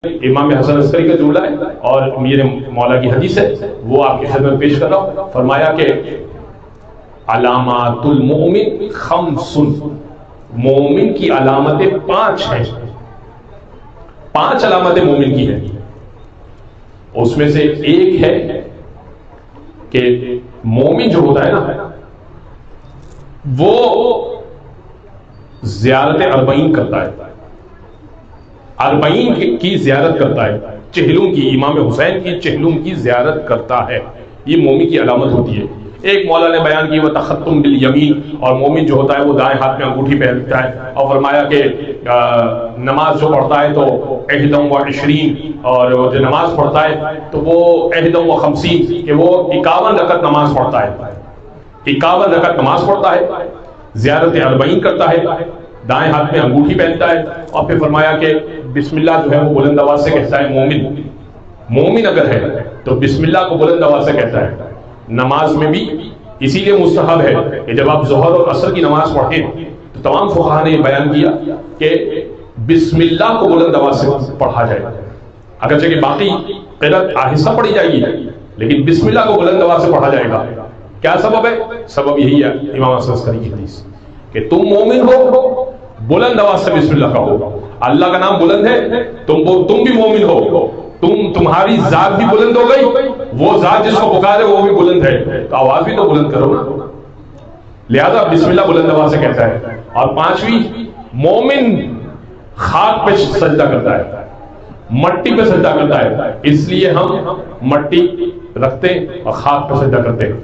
امام حسن عسکری کا جملہ ہے اور میرے مولا کی حدیث ہے، وہ آپ کی خدمت پیش کر رہا ہوں۔ فرمایا کہ علامات المؤمن خمس، مومن کی علامتیں 5 ہیں، 5 علامتیں مومن کی ہیں۔ اس میں سے ایک ہے کہ مومن جو ہوتا ہے نا وہ زیارت 40 کرتا ہے، 40 کی زیارت کرتا ہے، چہلم کی، امام حسین کی چہلم کی زیارت کرتا ہے، یہ مومن کی علامت ہوتی ہے۔ ایک مولا نے بیان کی وہ تختم بالیمین، اور مومن جو ہوتا ہے وہ دائیں ہاتھ میں انگوٹھی پہنتا ہے، اور فرمایا کہ نماز جو پڑھتا ہے تو 21 اور جو نماز پڑھتا ہے تو وہ 51 کہ وہ 51 رکعت نماز پڑھتا ہے، 51 رکعت نماز پڑھتا ہے، زیارت 40 کرتا ہے، دائیں ہاتھ میں انگوٹھی پہنتا ہے، اور پھر فرمایا کہ بسم اللہ جو ہے وہ بلند آواز سے کہتا ہے۔ مومن اگر ہے تو بسم اللہ کو بلند آواز سے کہتا ہے۔ نماز میں بھی اسی لیے مستحب ہے کہ جب آپ ظہر اور عصر کی نماز پڑھیں تو تمام فقہا نے یہ بیان کیا کہ بسم اللہ کو بلند آواز سے پڑھا جائے، اگرچہ کہ باقی قرأت آہستہ پڑھی جائے گی لیکن بسم اللہ کو بلند آواز سے پڑھا جائے گا۔ کیا سبب ہے؟ سبب یہی ہے امام حسن عسکری کی حدیث کہ تم مومن ہو، بلند آواز سے بسم اللہ کہو، اللہ کا نام بلند ہے، تم بھی مومن ہو، تمہاری ذات بھی بلند ہو گئی، وہ ذات جس کو پکارے وہ بھی بلند ہے، تو آواز بھی تو بلند کرو نا، لہذا بسم اللہ بلند آواز سے کہتا ہے۔ اور 5ویں، مومن خاک پہ سجدہ کرتا ہے، مٹی پہ سجدہ کرتا ہے، اس لیے ہم مٹی رکھتے اور خاک پہ سجدہ کرتے ہیں۔